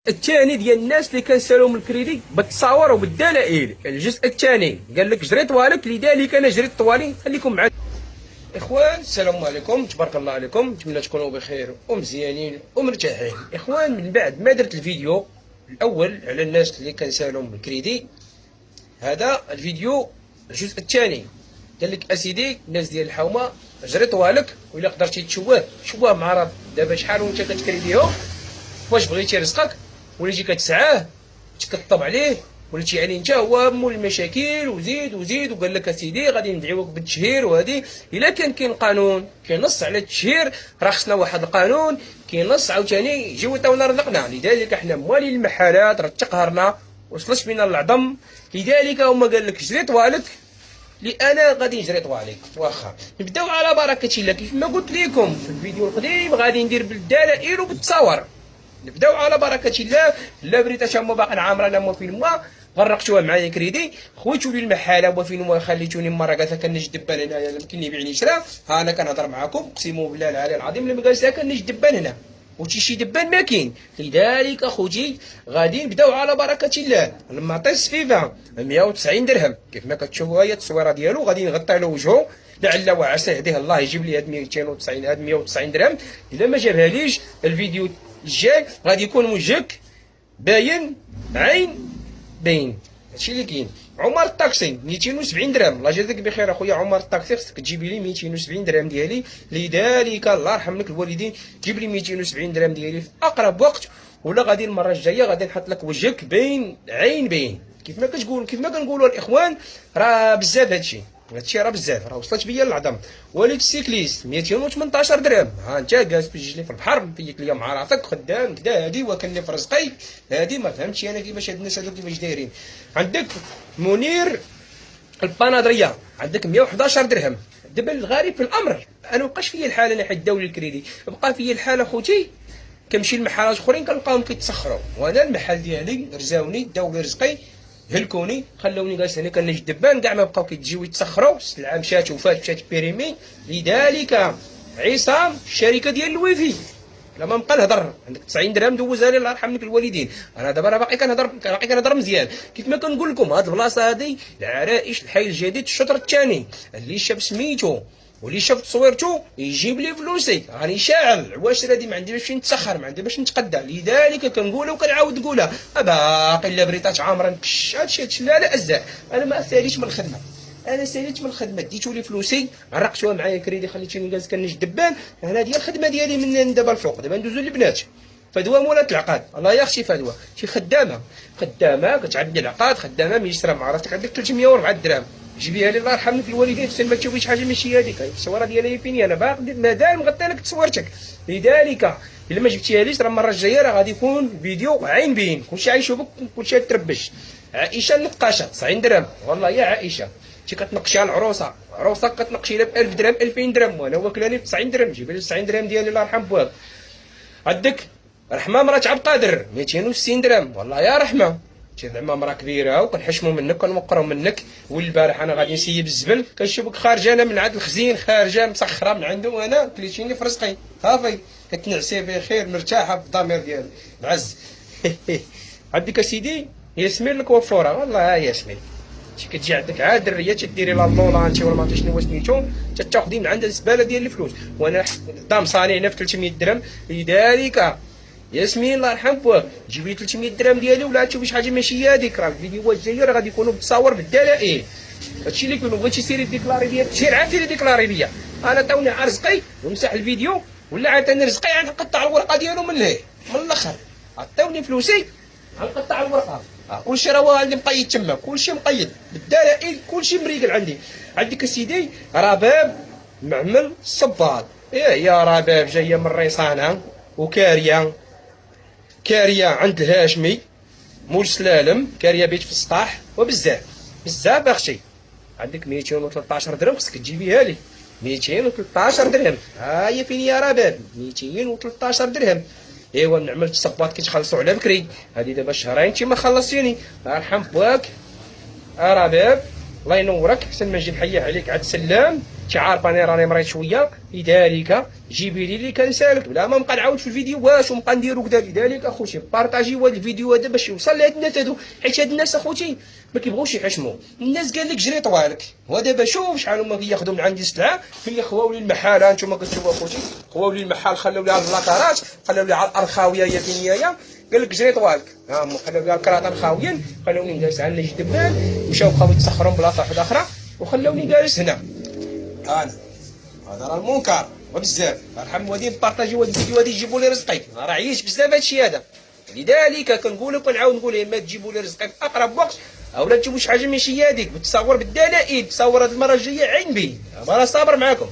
الثاني ديال الناس اللي كنسالهم الكريدي بالتصاور وبالدلائل. الجزء الثاني قال لك جري طوالك، لذلك انا جريت طوالي. خليكم معايا اخوان. السلام عليكم، تبارك الله عليكم، نتمنى تكونوا بخير ومزيانين ومرتاحين. اخوان، من بعد ما درت الفيديو الاول على الناس اللي كنسالهم الكريدي، هذا الفيديو الجزء الثاني. قال لك اسيدي الناس ديال الحومه جري طوالك، وإلا قدرتي تشوه مع راه دابا شحال وانت كتكريديهم، واش بغيتي رزقك وليتي كتسعاه تكطب عليه، وليتي يعني انت هو مول المشاكل وزيد وقال لك اسيدي غادي ندعيوك بالتشهير. وهذه الا كاين قانون كينص على التشهير، راه خصنا واحد القانون كينص عاوتاني يجيو يعطيونا رزقنا. لذلك حنا موالين المحلات راه تقهرنا وصلت بينا العظم. لذلك هما قال لك جري طوالك، انا غادي نجري طوالك. واخا نبداو على بركه الله. كيف ما قلت لكم في الفيديو القديم غادي ندير بالدلائل وبالتصاور. نبداو على بركه الله. لا بريتا هما باقي عامره لا فين ما غرقتوها معايا كريدي. خويتو لي المحاله وفين ما خليتوني مره قالت كنجدبان هنايا لا يمكن يبيعني شرا. ها انا كنهضر معاكم اقسم بالله العلي العظيم لما جالس كنجدبان هنا وشي شي دبان ما كاين. لذلك اخوتي غادي نبداو على بركه الله. لما طيس فيفا 190 درهم كيف ما كتشوفوا هي التصويره ديالو، غادي نغطي له وجهه لعل وعسى يهديه الله يجيب لي هاد 290 هاد 190 درهم. اذا ما جابها ليش الفيديو الجاي غادي يكون وجهك باين عين باين. هادشي اللي كاين. عمر الطاكسي 270 درهم. الله يجازيك بخير اخويا عمر الطاكسي، خصك تجيبي لي 270 درهم ديالي. لذلك الله يرحم لك الوالدين، جيب لي 270 درهم ديالي في اقرب وقت، ولا غادي المره الجايه غادي نحط لك وجهك باين عين باين. كيف ما كنقولوا الاخوان، راه بزاف هادشي راه بزاف، راه وصلت بيا للعظم. وليد السيكليست 218 درهم. ها انت جالس بتجلي في البحر فيك اليوم مع راسك خدام كدا هادي وكني في رزقي. هادي ما فهمتش انا كيفاش هاد الناس هادو كيفاش دايرين. عندك منير البنادريه عندك 111 درهم. دابا الغريب في الامر انا مابقاش فيا الحال، انا حيت داولي الكريدي بقى فيا الحال اخوتي. كنمشي لمحلات اخرين كنلقاهم كيتسخروا، وانا المحل ديالي رزاوني داو لي رزقي هلكوني خلوني جالس هنا كنجدبان كاع ما بقاو كيتجيو يتسخروا. السلعه مشات وفات مشات بيريمي. لذلك عصام الشركه ديال الويفي لما نبقى نهضر عندك 90 درهم دوزها لي الله يرحم لك الوالدين. انا دابا راه باقي كنهضر مزيان. كيف ما كنقول لكم هاد البلاصه هادي العرائش الحي الجديد الشطر الثاني. اللي شاف سميتو واللي شاف تصويرته يجيب لي فلوسي راني شاعل. العواشر هادي ما عندي باش نتسخر، ما عندي باش نتقدى. لذلك كنقولها وكنعاود نقولها باقي الا بريطات عامره نكش هادشي. لا ازاء، انا ما ساليتش من الخدمه، انا ساليت من الخدمه. ديتو لي فلوسي عرقتوها معايا كريدي، خليتيني جالس كنجدبان. انا ديال الخدمه ديالي من دابا الفوق. دابا ندوزو للبنات. فدوى مولات العقاد الله يا اختي فدوى شي خدامه كتعبي العقاد، خدامه ميسره مع راسك عندك 304 درهم. جيبيها لي الله يرحم لك الوالدين حتى ما تشوفيش حاجه ماشي هذيك. التصويره ديالي فيني انا باقي مازال مغطي لك تصويرتك. لذلك الا ما جبتيها ليش راه المره الجايه راه غادي يكون فيديو عين بين كلشي غيشوفك كلشي تربش. عائشه النقاشه 90 درهم. والله يا عائشه انت كتنقشي على عروسه كتنقشي لها ب 1000 درهم 2000 درهم، وانا واكلاني ب 90 درهم. جيب لي 90 درهم ديالي الله يرحم بواب. عندك رحمه مرات عبد القادر 260 درهم. والله يا رحمه شي زعما مرا كبيره وكنحشموا منك وكنوقروا منك. والبارح انا غادي نسيب الزبل كنشوفك خارجه انا من عند الخزين، خارجه مسخره من عنده وانا كليتيني في رزقي صافي. كتنعسي بخير مرتاحه في الضمير ديالي العز. عندك اسيدي ياسمين الكوافوره. والله يا ياسمين شي كتجي عندك عاد دريه تديري لا لولا انت ولا ما عرفتش شنو سميتو تاخذي من عند الزباله ديال الفلوس، وانا دام صانع هنا في 300 درهم. لذلك ياسمين الله يرحم بوك جيبي لي 300 درهم ديالي ولا تشوفي شي حاجه ماشي هذيك. راه الفيديوهات الجايه راه غادي يكونوا بالتصاور بالدلائل. هادشي اللي كنت بغيتي سيري ديكلاري ليا سير عاد سيري ديكلاري ليا. انا عطاوني رزقي ونمسح الفيديو ولا عطاني رزقي عاد نقطع الورقه ديالو من لهيه من الاخر. عطاوني فلوسي غنقطع الورقه. كلشي راه اللي مقيد تما، كلشي مقيد بالدلائل، كلشي مريقل عندي. عندك اسيدي رباب معمل صباط. يا رباب جايه من ريصانه وكاريه عند الهاشمي مول سلالم، كاريه بيت في السطاح وبزاف اختي. عندك 213 درهم خصك تجيبيها لي 213 درهم. ها هي فين يا رباب 213 درهم. ايوا نعمل الصباط كيتخلصوا على بكري. هذه دابا شهرين انت ما خلصتيني الله يرحم بواك. رباب الله ينورك، حسن ما نجي نحيي عليك عاد سلام. انت عارف راني مريض شويه، لذلك جيبي لي اللي كنسالك بلا ما نبقى نعاود في الفيديو واش ونبقى نديرو كذا. لذلك اخوتي بارطاجيو هذا الفيديو هذا باش يوصل لهاد الناس هادو، حيت هاد الناس اخوتي ما كيبغوش يحشموا. الناس قال لك جري طوالك، ودابا شوف شحال هما كياخذوا من عندي السلعه. ملي خواو لي المحل، ها نتوما كتشوفوا اخوتي، خواو لي المحل، خلاو لي على البلاكارات، خلاو لي على الارض خاويه هي فين هي، قال لك جري طوالك. ها هما خلاو لي الكراطان خاويين، خلاوني جالس على الجدبان، مشاو بقاو يتسخروا بلاصه واحده اخرى وخلاوني جالس هنا. انا هذا راه المنكر وبزاف. ارحم والدين بارطاجيو هاد الفيديو هادي، جيبوا لي رزقي، راه عييت بزاف هادشي هذا. لذلك كنقول لكم ونعاود نقول، اما تجيبوا لي رزقي في اقرب وقت، اولا تجيبوا شي حاجه ماشي هي هذيك، بتصور بالدلائل. تصور هاد المره الجايه عين بي، انا صابر معاكم.